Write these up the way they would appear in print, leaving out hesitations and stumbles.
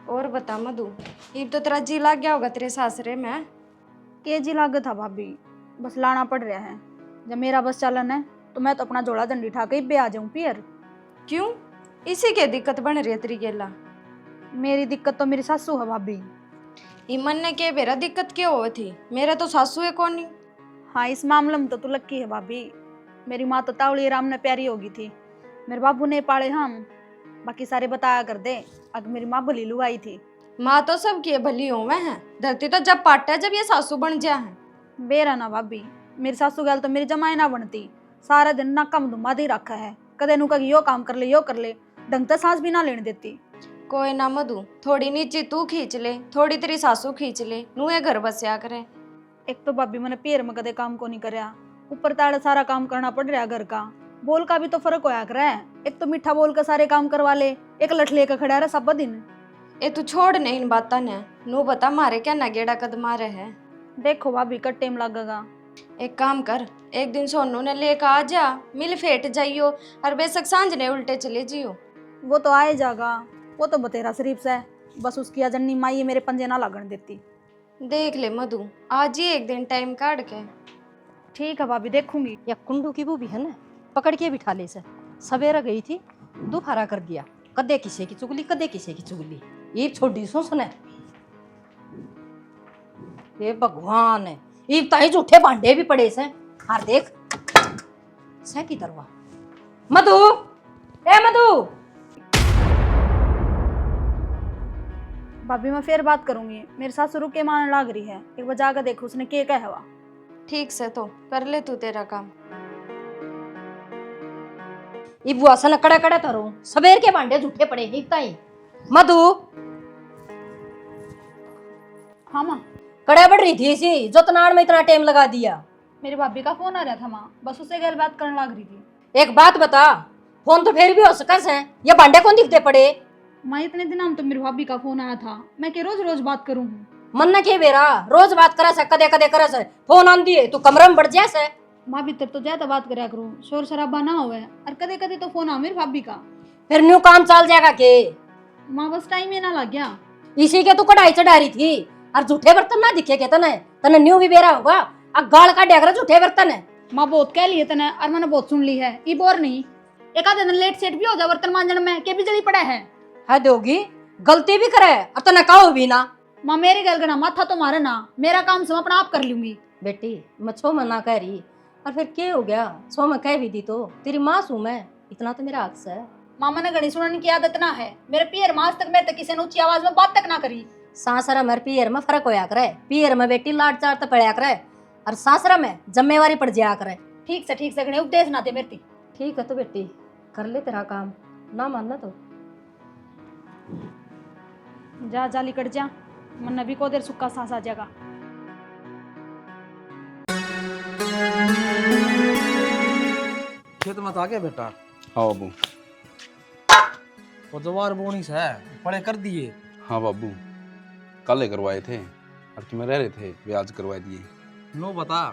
और बता मधु, ये तो तेरा जी लग गया होगा तेरे सासरे में। के जी लागत था भाभी, बस लाना पड़ रहा है। जब मेरा बस चलन है तो मैं तो अपना जोड़ा दंडी उठा के ही आ जाऊं पियर। क्यों? इसी के दिक्कत बन रही है तेरी गेला? मेरी दिक्कत तो मेरी सासू है भाभी। ईमन ने के बेरा दिक्कत क्यों हुई थी? मेरा तो सासू है कौन नहीं। हाँ, इस मामले में तो तू लक्की है भाभी। मेरी माँ तो तावड़ी राम ने प्यारी होगी थी, मेरे बाबू ने पाले हम, बाकी सारे बताया कर दे। अगर मेरी माँ भली लुगाई थी। माँ तो सबकी है, भली हूँ मैं है। धरती तो जब पाटा है जब ये सासू बन जा है। बेरा ना भाभी, मेरी सासू गल तो मेरी जमाई ना बनती। सारा दिन ना कम दुमा दे रखा है, कदे नु कभी यो काम कर ले यो कर ले, ढंग से सांस भी ना लेने देती। कोई ना मधु, थोड़ी नीचे तू खींच ले, थोड़ी तेरी सासू खींच ले, नूहे घर बसया करे। एक तो भाभी मैंने पैर में कदे काम को नहीं करया, ऊपर ताड़े सारा काम करना पड़ रहा घर का। बोल का भी तो फर्क होया करे है। एक तो मीठा बोल के सारे काम करवा ले, एक लठ लेकर खड़ा रहे सब दिन। ए तू छोड़ नहीं इन बातों ने, नू बता मारे क्या नगेड़ा कदम मारे है। देखो भाभी कट टाइम लगेगा। एक काम कर, एक दिन सोनू ने लेकर आ जा, मिल फेट जाइयो और बेशक सांझ ने उल्टे चले जियो। वो तो आए जागा, वो तो बतेरा शरीफ से, बस उसकी अजन्नी माई मेरे पंजे ना लगन देती। देख ले मधु, आज ही एक दिन टाइम काट के। ठीक है भाभी, देखूंगी। या कुंडू की वो भी है ना, पकड़ के बिठा ले से। सवेरा गई थी, दोपहरा कर दिया, कदे किसे की चुगली कदे किसे की चुगली। ये छोटी सुने ये भगवान है, ये ताई झूठे भांडे भी पड़े से। हार देख से की तरवा। मधु, ए मधु। भाभी मैं फिर बात करूंगी, मेरे साथ शुरू के मान लाग रही है, एक बार जाकर देखो उसने के कहा हुआ। ठीक से तो कर ले तू तेरा काम। ये बुआ सन कड़े कड़े तरो, सवेर के भांडे झूठे पड़े ही ताई। मधु। हाँ माँ। कड़े बढ़ रही थी इसी, जो तनाड़ में इतना टाइम लगा दिया। मेरी भाभी का फोन आ रहा था माँ, बस उससे गैर बात करने लग रही थी। एक बात बता, फोन तो फिर भी हो सकस है, ये भांडे कौन दिखते पड़े? माँ इतने दिन हम तो मेरी भाभी का फोन आया था, मैं के रोज रोज बात करूँ। मन न के बेरा रोज बात करा से, कदे कदे करा से, फोन आन दिए तू कमरे में बढ़ जा से। माँ भीतर तो ज्यादा बात करा करूँ, शोर शराबा ना होवे, और कदे कदे तो फोन आ मेरी भाभी का। फिर न्यू काम चल जाएगा के? माँ बस टाइम ही ना लग गया। इसी के तू कढ़ाई चढ़ा रही थी, और झूठे बर्तन ना दिखे के तने तने न्यू भी बेरा होगा। अब गाल का डेगरा झूठे बर्तन है। माँ बहुत कह लिए तने, और मैंने बहुत सुन ली है, ये बोर नहीं। एक आधे दिन लेट सेट भी हो जा बर्तन मांजन में, के बिजली पड़ा है। हद होगी, गलती भी करे और तने कहो भी ना। माँ मेरी गल का माथा तो मारे ना, मेरा काम सब अपना आप कर लूंगी। बेटी मैं छो मना कह रही, और फिर क्या हो गया? छो मैं कह भी दी तो तेरी माँ सू मैं, इतना तो मेरा हक है। मामा ने घड़ी सुनने की आदत ना है, मेरे पियर माँ आज तक मेरे तक किसी ने ऊंची आवाज में बात तक ना करी। सासरा में पियर में फर्क होया करे, पियर में बेटी लाड चार तो पड़या करे, और सासरा में जिम्मेवारी पड़ जाया करे। ठीक से घड़ी उपदेश ना दे मेरी। ठीक है तो बेटी कर ले तेरा काम, ना मानना तो जा जाली कट जा, मन भी को देर सुक्का सांस आ जाएगा। खेत मत आ गया बेटा? हाँ बाबू। वो जवार बोनी से पड़े कर दिए? हाँ बाबू, कल करवाए थे, और तुम्हें रह रहे थे वे आज करवा दिए। नो बता,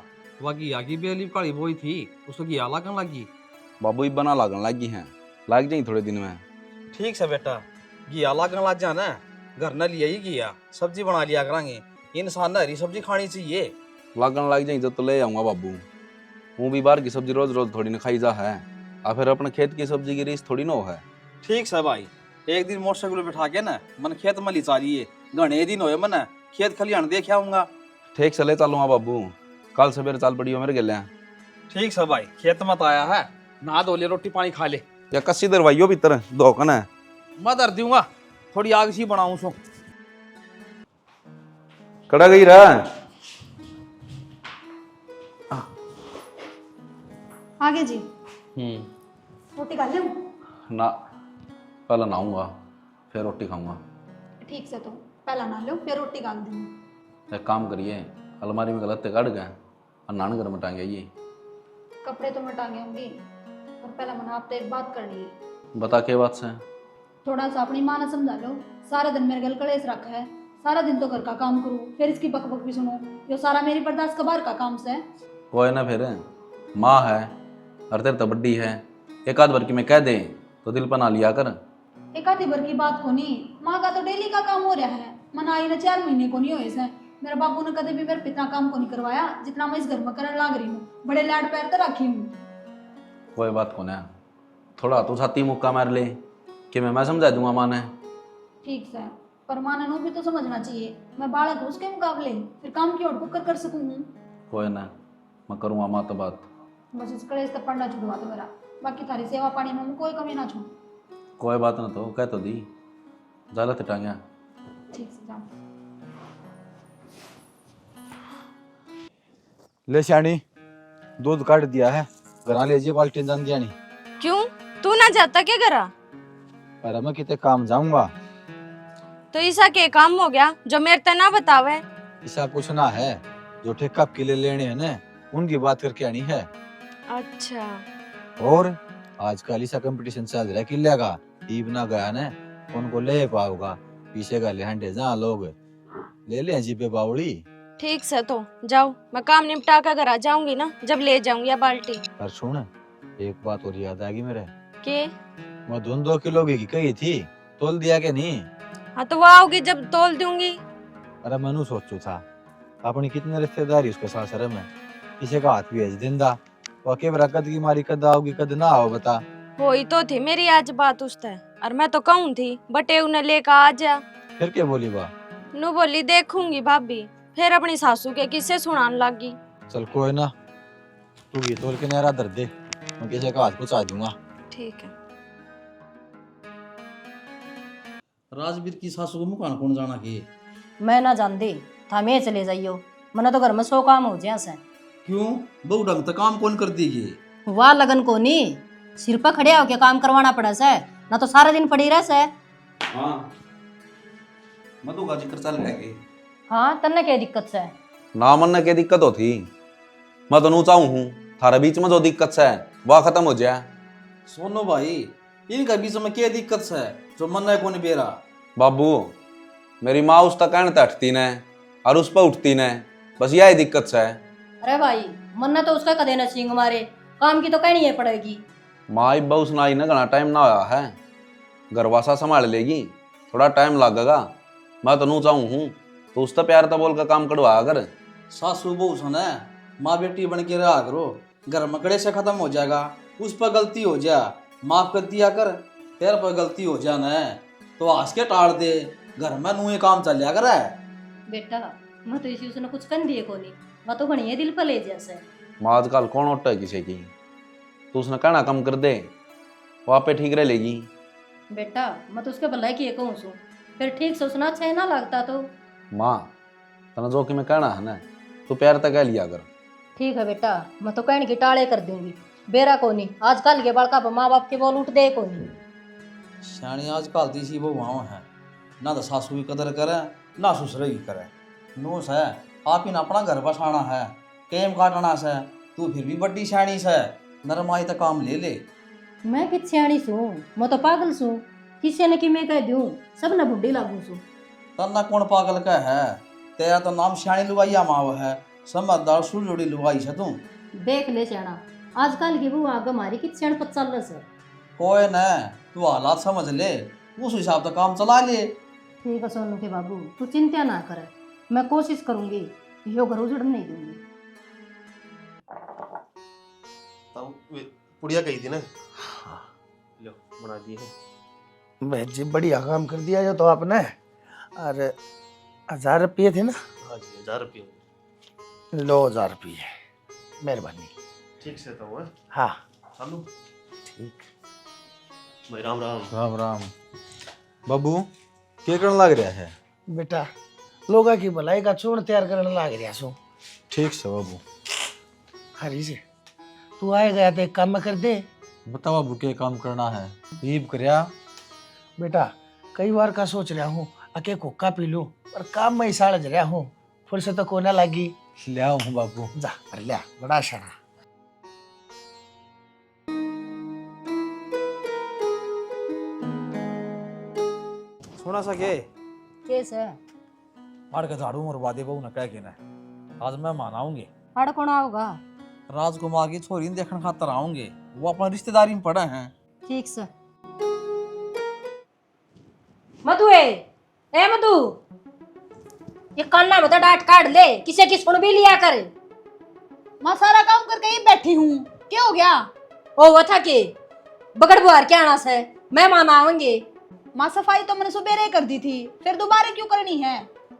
वाकी आगी बेली काली बोई थी, उसको की आला कन लगी? बाबू ही बना लागन लगी हैं, लाग जाएंगे थोड़े दिन में। ठीक से बेटा, घी आला कन लग जाना, घर न लिया ही घिया, सब्जी बना लिया करांगे। इंसान न हरी सब्जी खानी चाहिए। लागन लग जाएंगे जब तो ले आऊंगा बाबू। वो भी बाहर की सब्जी रोज रोज थोड़ी न खाई जा है, और फिर अपने खेत की सब्जी की रीस थोड़ी न हो है। ठीक से भाई, एक दिन मोटरसाइकिल बिठा के ना मन खेत में लिचा लिए, घने दिन होए मन खेत खलियान देख आऊंगा। ठीक से ले चलूंगा बाबू, कल सवेरे चाल पड़ी हो मेरे गले। ठीक से भाई, खेत मत आया है, नहा धो ले, रोटी पानी खा ले। या कस्सी दरवाइयो भीतर धोकन है। मैं धर दूंगा, थोड़ी आग सी बनाऊं सो। कड़ा गई रहा आगे जी रोटी खा ले। ना, पहले नहाऊंगा फिर रोटी खाऊंगा। ठीक से तो पहला ना लो फिर रोटी खा दूंगी। एक काम करिए, अलमारी में गलत काट गए और नान घर में टांगे ये। कपड़े तो मैं टांगे होंगी, और पहला मैंने आपसे एक बात करनी है। बता के बात से? थोड़ा सा अपनी माँ ने समझा लो, सारा दिन मेरे गल कलेस रखा है, सारा दिन तो घर का काम करूँ, फिर इसकी बक बक भी सुनो, यो सारा मेरी बर्दाश्त का बाहर का काम से। कोई ना, फिर माँ है और तेरे तो बड्डी है, एक आध बार की मैं कह दे तो दिल पर ना लिया कर। एक आधी भर की बात को नहीं, माँ का तो डेली का काम हो रहा है। मन आई ना 4 महीने को नहीं हुए से। मेरे बाबू ने कभी भी मेरे पिता काम को नहीं करवाया जितना मैं इस घर में करने लग रही हूँ। बड़े लाड पैर तो रखी हूँ। कोई बात को ना, थोड़ा तू छाती मुक्का मार ले कि मैं समझा दूंगा माँ ने। ठीक है, पर माँ ने भी तो समझना चाहिए। मैं बालक हूँ उसके मुकाबले, फिर काम की ओर को कर सकूँ। कोई ना, मैं करूँगा माँ तो बात। बस इस कड़े से पंडा छुड़वा दो मेरा, बाकी थारी सेवा पानी में कोई कमी ना छोड़। कोई बात ना, तो कह तो दी जाला टांग्या। ठीक से जाओ। ले श्याणी, दूध काट दिया है, घर ले जी बाल्टी जान दिया नहीं। क्यों, तू ना जाता क्या करा? अरे मैं कितने काम जाऊंगा। तो ऐसा के काम हो गया जो मेरे ते ना बतावे? ऐसा पूछना है जो ठेका के लिए लेने हैं ना, उनकी बात करके आनी है। अच्छा, और आजकल ऐसा कंपटीशन चल रहा है किले का, ईब ना गया ना उनको ले पाओगा। पीछे का ले हंडे जहाँ लोग ले ले जी पे बावड़ी। ठीक से तो जाओ, मैं काम निपटा कर घर आ जाऊंगी ना, जब ले जाऊंगी बाल्टी। पर सुन, एक बात और याद आ गई मेरे के? मैं 2 किलो की कही थी, तोल दिया के नहीं? हाँ तो वो आओगी जब तोल दूंगी। अरे मैनू सोचू था अपनी कितने रिश्तेदारी उसके सासरे में, किसी का हाथ भेज दिंदा वो के बरकत की मारी कद आओगी कद ना आओ बता। वही तो थी मेरी आज बात उससे, और मैं तो कहूँ थी बटे उन्हें लेकर आ जा। फिर क्या बोली बा? नू बोली देखूंगी भाभी, फिर अपनी सासू के किस्से सुनाने लगी। चल कोई ना, तू ये तोल के नहरा दर दे, मैं किसी का हाथ पहुंचा दूंगा। ठीक है। राजवीर की सासू को मुकान कौन जाना की? मैं ना जानती था, मैं चले जाइयो, मना तो घर में 100 काम हो जाए से। क्यों, बहु ढंग तक काम कौन कर देगी? वाह लगन को नहीं, सिर पर खड़े होके काम करवाना पड़ा से, ना तो सारा दिन पड़ी रह से। हाँ, मधु का जिक्र चल रहा है। हाँ, तन्ने क्या दिक्कत से? ना मन के दिक्कत होती, मैं तो नू चाहूँ हूँ थारा बीच में जो दिक्कत है वह खत्म हो जाए। सोनो भाई, इनका बीच में क्या दिक्कत है जो मन है कौन बेरा? बाबू, मेरी माँ उस तक कहने हटती न और उस पर उठती न, बस यही दिक्कत है। अरे भाई, मन तो उसका कदे न सींग मारे, काम की तो कहनी है पड़ेगी। माँ इब्बा उस नाई ना घना टाइम ना आया है, घरवासा संभाल लेगी, थोड़ा टाइम लगेगा। मैं तो नू चाहूँ हूँ तो उस तर प्यार तो बोल का काम कड़वा अगर। सासू बहू सुन है, माँ बेटी बन के रहा करो, घर मकड़े से खत्म हो जाएगा। उस पर गलती हो जा, माफ कर दिया कर। तेरे पर गलती हो जाना है तो हंस के टाड़ दे, घर में नूहे काम चल जाया कर। बेटा, मैं तो इसी उसने कुछ कर दिए को नहीं, मैं तो घनी दिल पर ले जैसे। माँ आजकल कौन उठता है किसी की, तो उसने कहना कम कर दे, वहाँ पे ठीक रह लेगी। बेटा, मैं तो उसके भलाई की कहूँ सू, फिर ठीक से उसना अच्छा ना लगता तो। माँ तना जो कि मैं कहना है ना, तू प्यार तक कह लिया कर। ठीक है बेटा, मैं तो कहने की टाले कर दूंगी, बेरा को नहीं। आजकल के बड़का माँ बाप के बोल उठ दे को नहीं। श्याणी आजकल तीसी बहु है, ना तो सासू की कदर करे ना ससुर की करे। नूस है आप ही ना अपना घर बसाना है, टेम काटना से, तू फिर भी बड्डी श्याणी से, नरमाई तक काम ले ले। मैं कित सियाणी सू, मैं तो पागल सू, किसी ने कि मैं कह दूं, सब न बुढ़ी लागू सू। तना कौन पागल का है, तेरा तो नाम श्याणी लुगाइया माव है, समझदार सुलझोड़ी लुगाई है तू। देख ले सियाणा, आजकल की वो आगे हमारी कित सियाण पत चल रहा है। कोई न, तू हालात समझ ले, उस हिसाब से काम चला ले। ठीक है सोनू के बाबू, तू चिंता ना कर, मैं कोशिश करूंगी, यो घर उजड़ नहीं दूंगी। पुड़िया कही थी ना, लो बना दी है। मैं जी बढ़िया काम कर दिया जो तो आपने। और 1000 रुपये थे ना? हाँ जी 1000 रुपये। लो 1000 रुपये, मेहरबानी। ठीक से तो है। हाँ चलो ठीक भाई। राम राम। राम राम। बाबू क्या करने लग रहा है? बेटा लोगा की भलाई का चूर्ण तैयार करने लग रहा सो। ठीक से बाबू। हरी से तू आए गया तो एक काम कर दे। बता बाबू क्या काम करना है? ईब करया बेटा कई बार का सोच रहा हूँ अके कोका पी लूं, पर काम में ही साड़ रहा हूँ, फुर्सत तो कोना लगी। ले आओ हूँ बाबू। जा अरे लिया बड़ा सारा। सोना सा के कैसे मार के झाड़ू मरवा दे बहू न कह के ना, आज मैं मनाऊंगे। हड़ कौन आओगा? राजकुमार की छोरी ने देखने खातर आऊंगे, वो अपना रिश्तेदारी में पड़े हैं। ठीक से। मधु ए मधु, ये कान्ना में तो डांट काट ले, किसी की सुन भी लिया कर। माँ सारा काम करके ही बैठी हूँ, क्या हो गया? ओ वो था के बगड़ बुआर क्या आना से मेहमान आवेंगे। माँ सफाई तो मैंने सुबह कर दी थी, फिर दोबारा क्यों करनी है?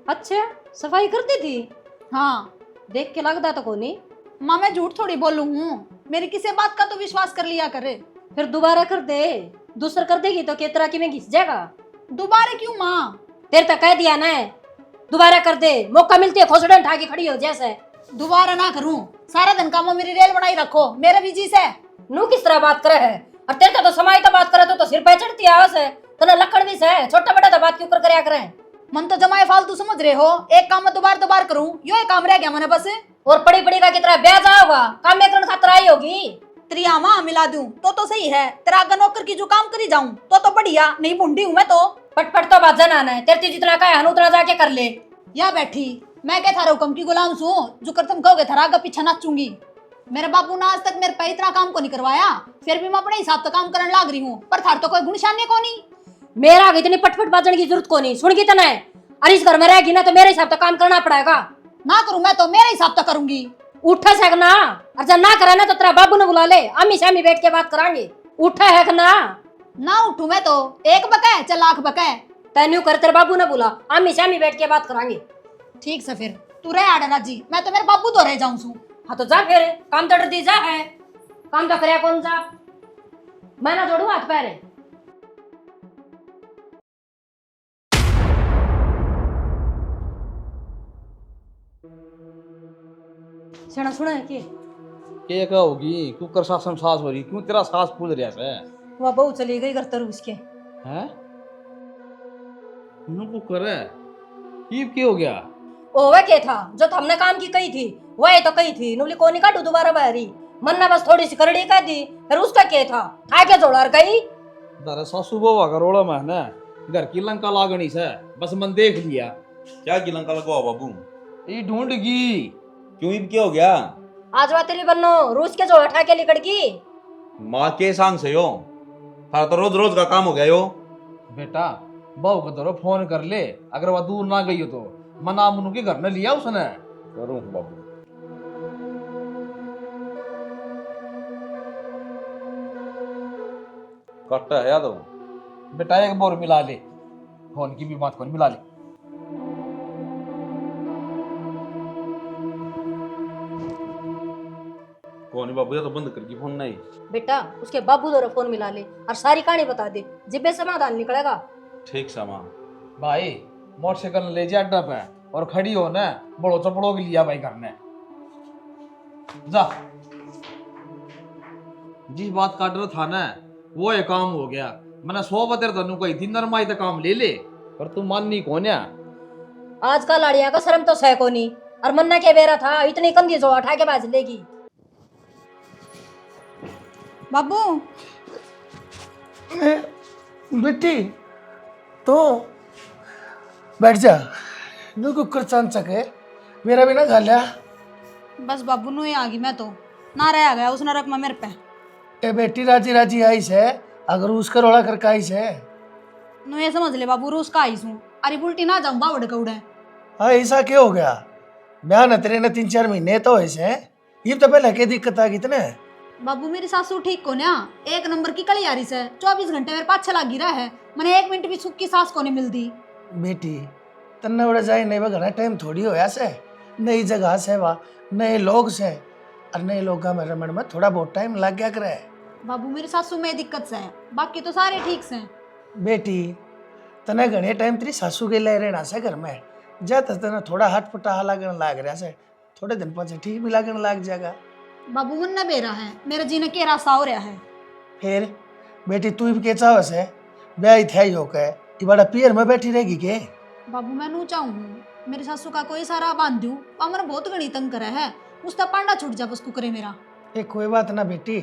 अच्छा सफाई करती थी? हाँ। देख के लगता तो कोनी। माँ मैं झूठ थोड़ी बोलूं हूँ, मेरी किसी बात का तो विश्वास कर लिया करे। फिर दोबारा कर दे, दूसरा कर देगी तो केतरा की में घिस जाएगा। दोबारा क्यों माँ? तेरे तक कह दिया ना, दोबारा कर दे, मौका मिलती है खोसड़े उठा के खड़ी हो जैसे। दोबारा ना करूं, सारा दिन काम में मेरी रेल बनाई रखो, मेरे भी जी से। नू किस तरह बात करे है, और तेरे तो समाई तो बात करे तो सिर पे चढ़ती आवाज है, तने लकड़ भी से छोटा बड़ा तो बात क्यों कर करया करे। मन तो जमाए फालतू समझ रहे हो, एक काम में दोबार करूं, यो एक काम रह गया मैंने बस। और पड़ी पड़ी का कितना ब्याज होगा, काम में करने खातर आई होगी। त्रिया माँ मिला दूं तो सही है, तेरा अगर नौकर की जो काम करी जाऊं तो बढ़िया, नहीं भूंडी हूं मैं तो। पटपट तो बात जना है, तेरे जितना का है उतना जाके कर ले। या बैठी मैं क्या थारा हुक्म की गुलाम सू, जो कर तुम कहोगे थारा आगे पीछे नाचूंगी। मेरे बापू ने आज तक मेरे पे इतना काम को नहीं करवाया, फिर भी मैं अपने हिसाब से काम करने लाग रही हूँ, पर थार तो कोई गुण शान्य को नहीं। मेरा आगे इतनी पटपट बाजन की जरूरत को नहीं, सुन की तना है। अरे इस घर में रहेगी ना तो मेरे हिसाब से काम करना पड़ेगा। ना करूं मैं तो मेरे हिसाब से करूंगी। उठा से ना, और जब ना करा ना तो तेरा बाबू ने बुला ले, अम्मी से बैठ के बात करांगे। उठा है ना उठू मैं तो एक बके चल लाख बके। तेन्यू कर, तेरे बाबू ने बुला, अम्मी से बैठ के बात करांगे। ठीक से फिर तू रह आड़ा जी, मैं तो मेरे बाबू तो रह जाऊं सू। हाँ तो जा फिर, काम तो डरती जा है, काम तो करे कौन सा, मैं ना जोड़ू हाथ पैर। सुना सुना है के का होगी कुकर सासम सास हो रही, क्यों तेरा सास फूल रहा है? वह बहू चली गई घर तरु उसके। हैं नु कुकर है ये क्या हो गया? ओ वह क्या था जो हमने काम की कही थी, वह तो कही थी नुली को नहीं काटू दोबारा बाहरी, मन्ना बस थोड़ी सी करड़ी कह दी, फिर उसका क्या था था के जोड़ा गई। दारा सासू बहू का रोड़ा में ना घर की लंका लागनी से बस मन देख लिया। क्या की लंका लगवा बाबू? ये ढूंढगी क्यों इब क्या हो गया? आज वह तेरी बन्नो रूस के जोड़ा ठा के लिकड़ की। माँ के सांग से यो थारा तो रोज रोज का काम हो गया यो। बेटा बहू को तो फोन कर ले, अगर वह दूर ना गई हो तो मना मुनु के घर में लिया उसने। करूँ बाबू। कट्टा है तो बेटा एक बोर मिला ले, फोन की भी बात कौन मिला ले। कौन बाबू, या तो बंद करके फोन नहीं। बेटा उसके बाबू द्वारा फोन मिला ले और सारी कहानी बता दे, जिब्बे समाधान निकलेगा। ठीक सा माँ। भाई मोटरसाइकिल ले जा अड्डा पे और खड़ी हो ना, बड़ो चपड़ो के लिया भाई घर में जा। जिस बात काट रहा था ना वो ये काम हो गया, मैंने 100 बतेर तनु कही थी नरमाई तो काम ले ले, पर तू माननी कौन है? आजकल लाड़िया का शर्म तो सह को नहीं, और मन्ना के बेरा था इतनी कंधी जो उठा के बाज लेगी। बाबू बेटी तो बैठ जा, नु कुकर चांद सके मेरा भी ना खा लिया। बस बाबू नु ही आ गई, मैं तो ना रह गया उस नरक में मेरे पे। ए बेटी राजी राजी आई से, अगर उसका रोड़ा करके आई से नु ये समझ ले बाबू रूस का आई हूँ, अरे उल्टी ना जाऊं बावड़ कौड़े। हाँ ऐसा क्या हो गया? ब्याह न तेरे ने 3-4 महीने तो ऐसे ये तो पहले के दिक्कत आ कितने। बाबू मेरी सासू ठीक को ना, एक नंबर की कलियारी से 24 घंटे मेरे पाछे लागी रहा है, मैंने 1 मिनट भी सुख की सांस को नहीं मिलती। बेटी तन्ने बड़ा जाए नहीं बगना टाइम थोड़ी होया से, नई जगह से वा नए लोग से, और नए लोग में रमण में थोड़ा बहुत टाइम लग गया करे। बाबू मेरी सासू में दिक्कत से है, बाकी तो सारे ठीक से। बेटी तने घने टाइम तेरी सासू के लिए रहना से घर में, जब तने थोड़ा हट पटा लगन लाग रहा से, थोड़े दिन पाछे ठीक भी लगन लग जाएगा। बाबू मन न बेरा है, मेरे जीने के रास्ता हो रहा है। फिर बेटी तू भी के चाव से ब्याह थे हो के ये बड़ा पियर में बैठी रहेगी के? बाबू मैं नू चाहूँ मेरी सासू का कोई सारा बांध दूं, पामर बहुत घनी तंग करे है, उसका पांडा छूट जा बस कुकरे मेरा। ए कोई बात ना बेटी,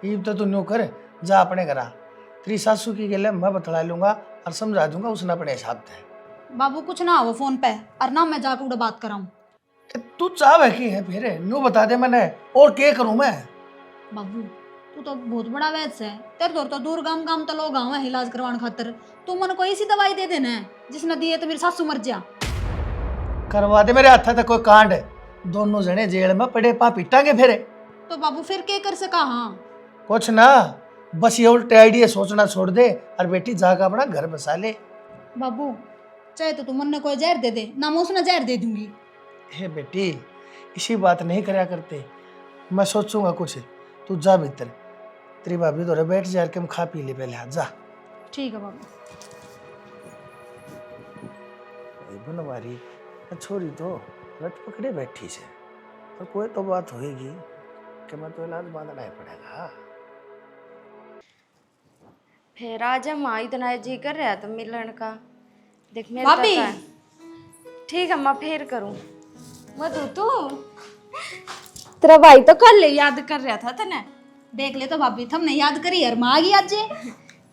ये तो तू न्यू कर जा अपने घरा, तेरी सासू की गले मैं बतला लूंगा और समझा दूंगा उसने अपने हिसाब से। बाबू कुछ ना हो फोन पे, और ना मैं जाकर उड़ा बात कराऊं। तू चाह है कि है फिर न्यू बता दे मैंने, और क्या करूं मैं? बाबू तू तो बहुत बड़ा वैद्य है, तेरे तो दूर गांव गांव तो लोग आवे इलाज करवाने खातर। तू मन कोई सी दवाई दे देना है जिसने दिए तो मेरी सासू मर जा। करवा दे, मेरे हाथ तक कोई कांड है, दोनों जने जेल में पड़े पा पीटांगे फिर। तो बाबू फिर क्या कर सका? हाँ कुछ ना, बस ये उल्टे आइडिया सोचना छोड़ दे और बेटी जाकर अपना घर बसा ले। बाबू चाहे तो तू मन ने कोई जहर दे दे ना, मैं उसने जहर दे दूंगी। हे बेटी, इसी बात नहीं करया करते, मैं सोचूंगा कुछ। तू जा भीतर, तेरी भाभी तो बैठ जा के हम खा पी ले पहले, हाथ जा। ठीक है बाबू। बनवारी छोरी तो रट पकड़े बैठी से, तो कोई तो बात होएगी कि मैं तो इलाज बांधना ही पड़ेगा। फिर आज माँ इतना जी कर रहा तो मिलन का। देख मेरे भाभी। ठीक है मैं फिर करूँ। मधु तू तेरा भाई तो कल याद कर रहा था तने। देख ले तो भाभी, थमने याद करी यार, माँ आ गई आज।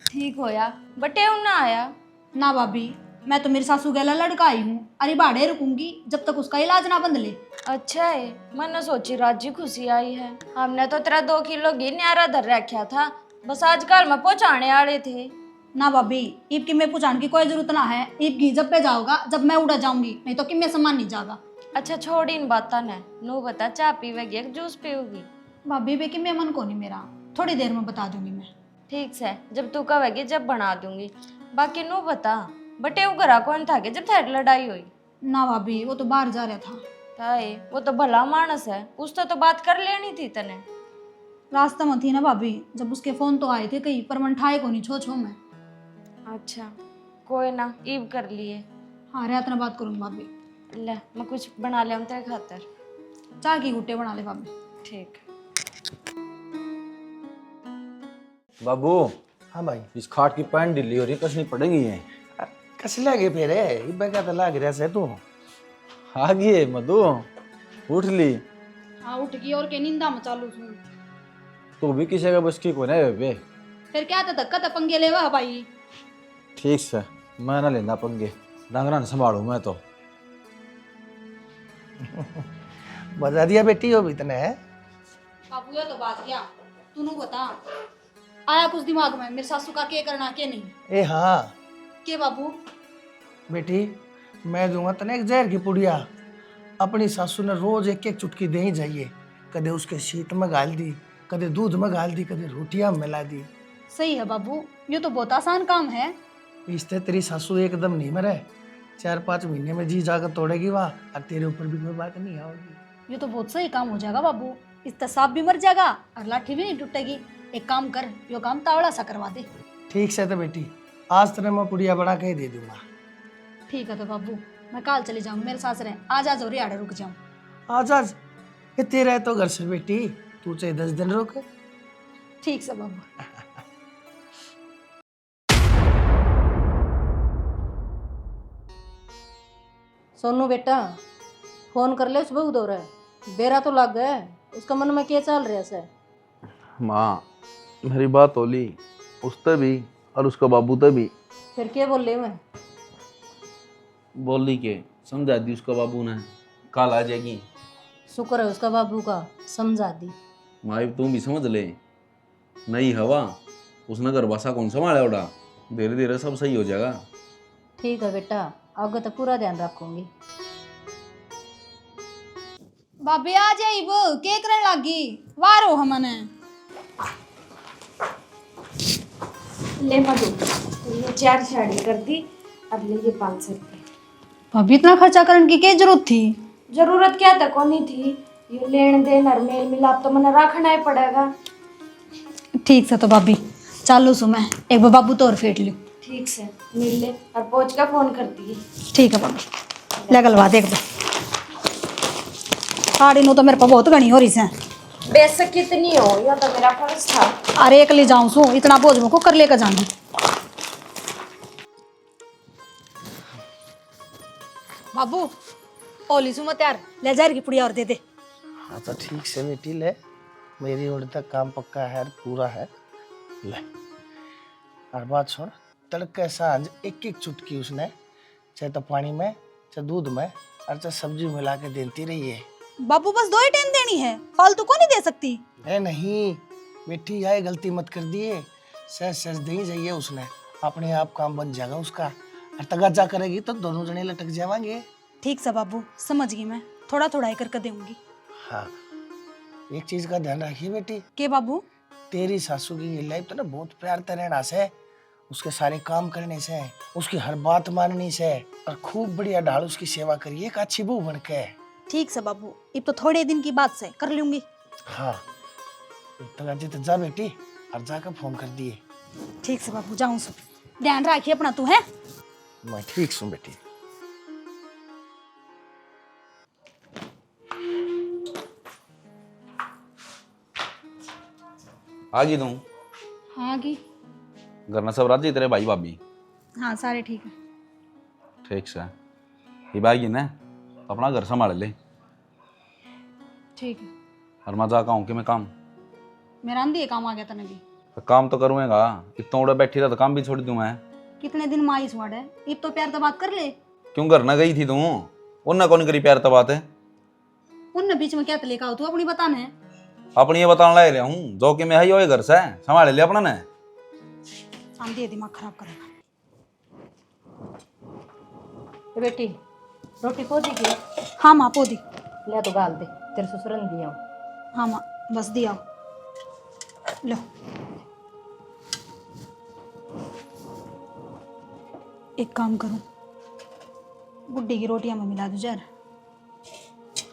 ठीक होया बटे ना आया ना भाभी, मैं तो मेरी सासू गला लड़का आई हूँ, अरे बाड़े रुकूंगी जब तक उसका इलाज ना बंद ले। अच्छा है, मैंने सोची राजी खुशी आई है। हमने तो तेरा 2 किलो घी न्यारा धर रखा था, बस आजकल में पहुंचाने वाले थे। ना भाभी, ईब की मैं पूछाने की कोई जरूरत ना है। ईब घी जब पे जाओगा जब मैं उड़ा जाऊंगी, नहीं तो कि मैं सामान नहीं जागा। अच्छा छोड़ इन बातों ने, नू बता चाय पीवेगी जूस पीओगी? भाभी बे कि मैं मन को नहीं मेरा, थोड़ी देर में बता दूंगी मैं। ठीक से, जब तू कहेगी जब बना दूंगी। बाकी नू बता बटे वो घरा कौन था कि जब थारी लड़ाई हुई? ना भाभी, वो तो बाहर जा रहा था। ताए वो तो भला मानस है, उससे तो बात कर लेनी थी तने। रास्ता में थी ना भाभी, जब उसके फोन तो आए थे कहीं, पर मन ठाए को नहीं छो मैं। अच्छा कोई ना, ईब कर लिए। हाँ रात में बात करूंगी भाभी। ले मैं कुछ बना ले तेरे खातर। चाय की गुट्टे बना ले भाभी। ठीक। बाबू, हाँ भाई, इस खाट की पैंट ढीली हो रही है, कसनी पड़ेगी ये। कस लगे फिर इब्बे का तो लाग रहा से तू। आ गई मधु, उठ ली। हाँ उठ गई, और के नींदा में चालू सुन। तू भी किसी का बस की को नहीं बे। फिर क्या था धक्का तो पंगे लेवा भाई। ठीक से, मैं ना लेना पंगे, डंगरा संभालू मैं तो। बजा दिया बेटी हो भी इतने है। बाबू ये तो बात क्या, तूने बता आया कुछ दिमाग में मेरे सासू का क्या करना क्या नहीं? ए हाँ के बाबू? बेटी, मैं दूंगा तने एक जहर की पुड़िया। अपनी सासू ने रोज एक एक चुटकी दे ही जाइए, कदे उसके शीत में गाल दी, कदे दूध में गाल दी, कदे रोटियां में मिला दी। सही है बाबू, ये तो बहुत आसान काम है। इससे तेरी सासू एकदम नहीं मरे, 4-5 महीने में जी जाकर तोड़ेगी वहाँ, और तेरे ऊपर भी कोई बात नहीं आओगी। ये तो बहुत सही काम हो जाएगा बाबू, इससे सांप भी मर जाएगा और लाठी भी नहीं टूटेगी। एक काम कर, यो काम तावड़ा सा करवा दे। ठीक से तो बेटी, आज तेरे मैं पुड़िया बना के ही दे दूंगा। ठीक है तो बाबू, मैं कल चली जाऊँ, मेरे सास रहे आज आज और आड़े रुक जाऊँ। आज आज ये तेरा है तो घर से बेटी, तू चाहे 10 दिन रुक। ठीक से बाबू। सोनू बेटा, फोन कर ले, सुबह उधर है, बेरा तो लग गए, उसका मन में क्या चल रहा है? माँ, मेरी बात होली उससे भी और उसका बाबू ते भी। फिर क्या बोल ले मैं? बोली के समझा दी उसका बाबू ने, कल आ जाएगी। शुक्र है उसका बाबू का समझा दी। माँ तू भी समझ ले, नई हवा उसने घर बसा कौन संभाला उड़ा, धीरे धीरे सब सही हो जाएगा। ठीक है बेटा, आगे तो पूरा ध्यान रखूंगी। भाभी आ जाई वो के करने लागी, वारो हमने। ले मधु, तुमने 4 साड़ी कर दी, अब ले ये 500 रुपये। भाभी इतना खर्चा करने की क्या जरूरत थी? जरूरत क्या था, कोनी थी, ये लेन देन और मेल मिलाप तो मैंने रखना ही पड़ेगा। ठीक से तो भाभी चालू सु मैं एक बार बाबू तो और फेंट लूँ। ठीक से मिल ले और पहुंच का फोन कर दिए। ठीक है भाभी, ले गलवा देख दो। साड़ी नो तो मेरे पास बहुत घनी हो रही है। बेशक कितनी हो, यह तो मेरा फर्ज था। अरे एक ले जाऊं सू, इतना बोझ मुझको कर लेकर जाऊंगी। बाबू ओली सु मत यार, ले जा की पुड़िया और दे दे। हाँ तो ठीक से बेटी ले, मेरी ओर तक काम पक्का है, पूरा है। ले और बात सुन, तड़के सांझ एक एक चुटकी उसने चाहे तो पानी में, चाहे दूध में और चाहे सब्जी मिला के देती रही है। बाबू बस 2 ही टाइम देनी है, फालतू को नहीं दे सकती। नहीं, बेटी यार गलती मत कर दिए, सच सच नहीं चाहिए उसने, अपने आप काम बन जाएगा उसका। और तगाजा करेगी तो दोनों जने लटक जाएंगे। ठीक से बाबू, समझ गई मैं, थोड़ा थोड़ा ही करके दूंगी। हाँ, एक चीज का ध्यान रखिए बेटी, के बाबू? तेरी सासू की लाइफ तो ना बहुत प्यार से रहना से, उसके सारे काम करने से, उसकी हर बात मानने से, और खूब बढ़िया ढाल उसकी सेवा करिए एक अच्छी बहू बन के। ठीक से बाबू, अब तो थोड़े दिन की बात से कर लूंगी। हाँ, तो जा बेटी, और जाकर फोन कर दिए। ठीक से बाबू, जाऊं सु, ध्यान रखिए अपना तू है। मैं ठीक हूँ बेटी। आ गई तू? हाँ की? घर में सब राजी तेरे भाई भाभी? हाँ सारे ठीक है। ठीक से ये बागी ना अपना घर संभाल ले। ठीक है। और मैं जा कहूँ कि मैं काम मेरा आंधी काम आ गया तने भी। तो काम तो करूँगा, इतना उड़ा बैठी रहा तो काम भी छोड़ दूँ मैं। कितने दिन माई सुवाड़ है, अब तो प्यार तो बात कर ले। क्यों घर ना गई थी तू? उनने कौन करी प्यार तो बात है? उनने बीच में क्या तले का तू अपनी बताना है। अपनी ये बताने ला रहा हूँ, जो कि मैं है यो घर से संभाल ले अपना ने। आंधी दिमाग खराब करेगा। बेटी रोटी पोदी की? हाँ माँ पोदी। ले तो गाल दे, तेरे ससुर ने दिया। हाँ माँ बस दिया लो। एक काम करूं, गुड्डी की रोटियां में मिला दूं जर,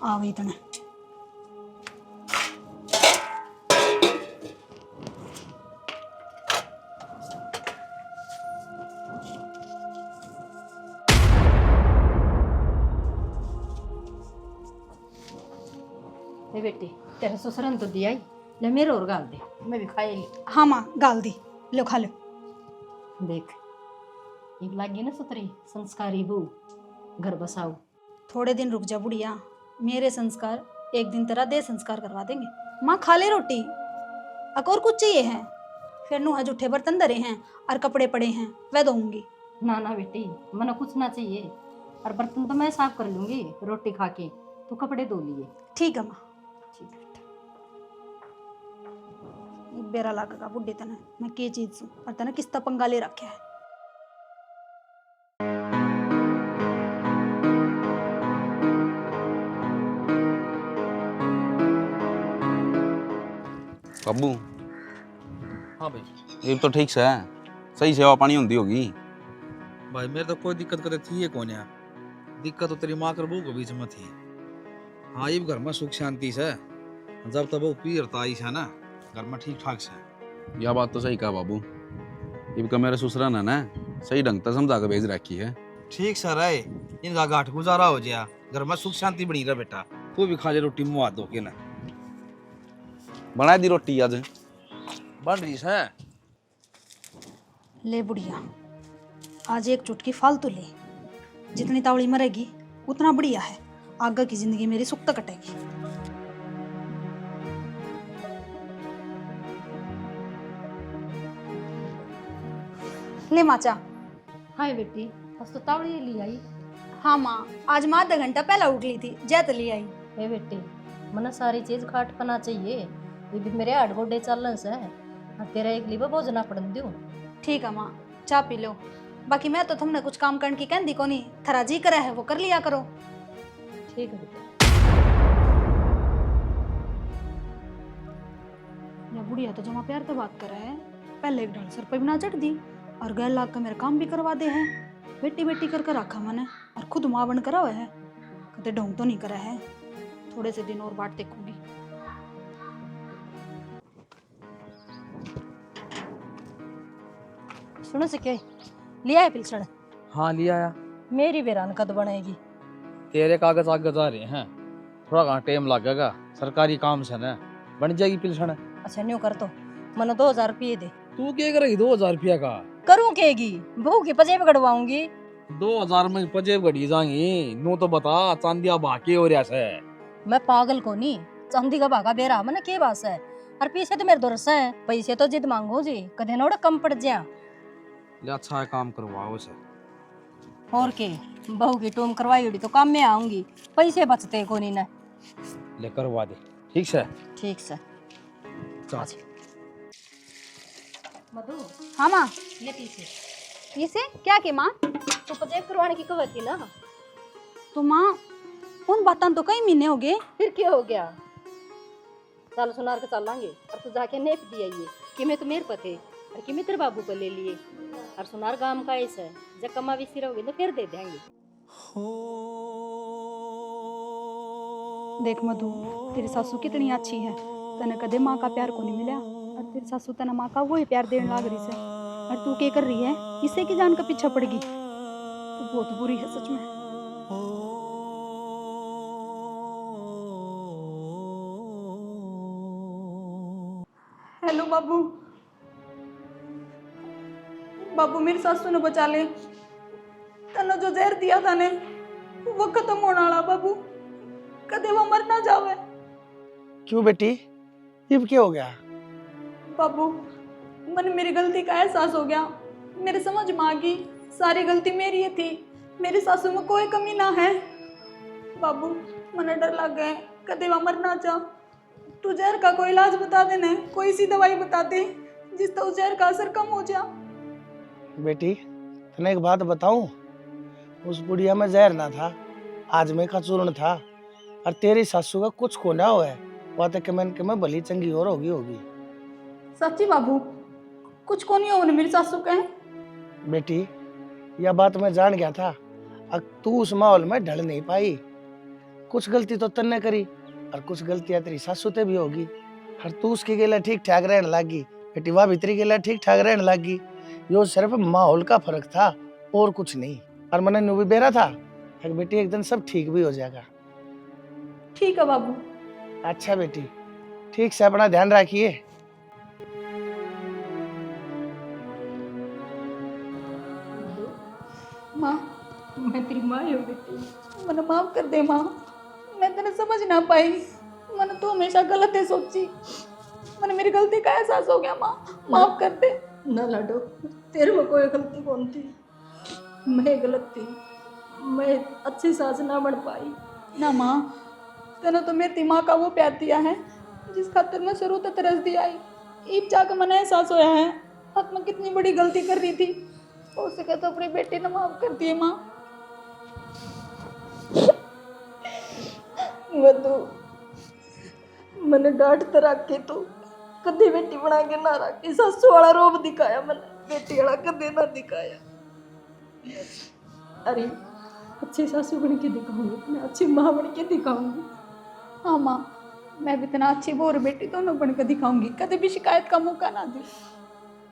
आ गई तने। बेटी तेरे ससुर ने तो दिया ही, ले मेरे और गाल दे, मैं भी खाए ली। हाँ माँ गाल दी, लो खा लो। देख ये लगी ना सुतरी संस्कारी बहू, घर बसाओ। थोड़े दिन रुक जा बुढ़िया, मेरे संस्कार एक दिन तेरा दे संस्कार करवा देंगे। माँ खा ले रोटी, और कुछ चाहिए है? फिर नुहा जूठे बर्तन धरे हैं और कपड़े पड़े हैं, वह दूंगी। ना ना बेटी, मना कुछ ना चाहिए, और बर्तन तो मैं साफ कर लूंगी रोटी खा के, तो कपड़े धो लिए। ठीक है माँ। ठीक है बेटा। बेरा लागेगा बुढ़ी तने, मैं के चीज सू और तने किस्ता पंगा ले रखे है। बाबू हाँ भाई। ये तो ठीक से है, सही सेवा पानी होती होगी। भाई मेरे तो कोई दिक्कत करे थी ये कौन है, दिक्कत तो तेरी माँ कर बहू के बीच में थी। हाँ ये घर में सुख शांति से, जब तक वो पीरता आई है ना, घर में ठीक ठाक से। यह बात तो सही कहा बाबू, इनका मेरे ससुरा ने ना सही ढंग से समझा के भेज रखी है। ठीक सर है, इनका गाठ गुजारा हो जाए, घर में सुख शांति बनी रहा बेटा। तू भी खा ले रोटी मुँह हाथ धो के ना। बना दी रोटी आज? बन रही है। ले बुढ़िया, आज एक चुटकी फालतू ले, जितनी तावड़ी मरेगी उतना बढ़िया है, आगे की जिंदगी मेरी सुख तक कटेगी। ले माचा। हाय बेटी, बस तो तावड़ी ली आई। हाँ माँ, आज माँ आधा घंटा पहला उठ ली थी, जैत ले आई। हे बेटी, मना सारी चीज खाट पना चाहिए, ये भी मेरे आठ गोडे चलन से, और तेरा एक लिबा भोजना पड़न दियो। ठीक है माँ, चाय पी लो। बाकी मैं तो तुमने कुछ काम करने की कहती को नहीं, थरा जी करा है वो कर लिया करो। ठीक है बेटा। ये बुढ़िया तो जमा प्यार तो बात कर रहा है, पहले एक डाल सर पे भी ना चढ़ दी, और गैर लाग का मेरा काम भी करवा दे है। बेटी बेटी करके रखा मैंने, और खुद माँ बन करा हुआ है, कदे ढोंग तो नहीं करा है। थोड़े से दिन और बाट देखूंगी। सुनो से क्या लिया है पिलसड़? हाँ लिया आया। मेरी बेरान कद बनेगी। तेरे कागज आगज आ रहे हैं, थोड़ा कहाँ टाइम लगेगा, सरकारी काम से ना बन जाएगी पिलसन। अच्छा न्यू कर तो, मनो 2000 रुपये दे। तू क्या करेगी 2000 रुपया का? करूँ केगी, बहू के पजेब गड़वाऊंगी। 2000 में पजेब घड़ी जाएंगी, नू तो बता चांदिया बाकी हो रहा है। मैं पागल को नहीं, चांदी का भागा बेरा मन के बास है, और पीछे तो मेरे दोस्त है, पैसे तो जिद मांगो जी, कदे नोड़ा कम पड़ जा। ले अच्छा है काम करवाओ से। और के बहू की टूम करवाई उड़ी तो काम में आऊंगी, पैसे बचते कोनी ना। ले करवा दे। ठीक से ठीक से। चल। हाँ माँ। ये पीछे इसे क्या की माँ? तो प्रोजेक्ट करवाने की खबर थी ना। तो माँ उन बातों तो कई महीने हो गए। फिर क्या हो गया? चल सुनार के चलांगे और तू जाके नेप दिया ये कि मैं तो मेरे पर थे और कि मैं तेरे बाबू को ले लिए और सुनार गांव का ऐसा है जब कमा भी रहोगे तो फिर दे देंगे। देख मधु, तेरी सासू कितनी अच्छी है, तने कदे माँ का प्यार को नहीं मिला और तेरी सासू तना माँ का वही प्यार देने लाग रही से। और तू क्या कर रही है? इसे की जान का पीछा पड़गी। तू बहुत बुरी है सच में। हेलो बाबू। बाबू मेरी सासू ने बचा ले। तने जो जहर दिया था ने वो खत्म होने वाला बाबू, कदे वो मर ना जावे। क्यों बेटी, अब क्या हो गया? बाबू मन मेरी गलती का एहसास हो गया, मेरे समझ में आ गई सारी गलती मेरी ही थी, मेरी सासू में कोई कमी ना है। बाबू मने डर लग गए कदे वो मर ना जा। तू जहर का कोई इलाज बता देना, कोई सी दवाई बता दे जिससे उस जहर का असर कम हो जा। बेटी तने एक बात बताऊं, उस बुढ़िया में जहर ना था, आजमे का चूर्ण था। और तेरी सासू का कुछ कोना हुआ है, वह तो कमेंट भली चंगी और होगी। सच्ची बाबू कुछ को नहीं हो मेरी सासू कहे। बेटी यह बात मैं जान गया था, अब तू उस माहौल में ढल नहीं पाई। कुछ गलती तो तन्ने करी और कुछ गलतियां तेरी सासू ते भी होगी। और तू उसकी गेला ठीक ठाक रहने लगी, बेटी वह भीतरी गेला ठीक ठाक रहने लगी। यो सिर्फ माहौल का फर्क था और कुछ नहीं। और मैंने न्यू भी बेरा था कि बेटी एक दिन सब ठीक भी हो जाएगा। ठीक है बाबू। अच्छा बेटी, ठीक से अपना ध्यान रखिए। माँ मैं तेरी माँ हूँ बेटी, मैंने माफ कर दे माँ। मैं तेने समझ ना पाई, मैंने तो हमेशा गलत है सोची। मैंने मेरी गलती का एहसास हो गया माँ, माफ कर दे। ना लाडो, तेरे में कोई गलती कौन थी, मैं गलत थी, मैं अच्छी सास ना बन पाई। ना माँ, तेने तो मेरी माँ का वो प्यार दिया है जिस खातिर मैं शुरू तक तरस दी आई। ईब जाकर मैंने एहसास होया है अब मैं कितनी बड़ी गलती कर रही थी। हो सके तो अपनी बेटी ने माफ कर दिए माँ। मधु मैंने डांट तो रखी, तू कदी बेटी बना के ना रखी, सासू वाला रोब दिखाया मैंने, बेटी वाला कदे ना दिखाया। अरे अच्छी सासू बन के दिखाऊंगी, मैं अच्छी माँ बन के दिखाऊंगी। हाँ माँ, मैं भी इतना अच्छी बोर बेटी दोनों बन कर दिखाऊंगी, कभी भी शिकायत का मौका ना दे।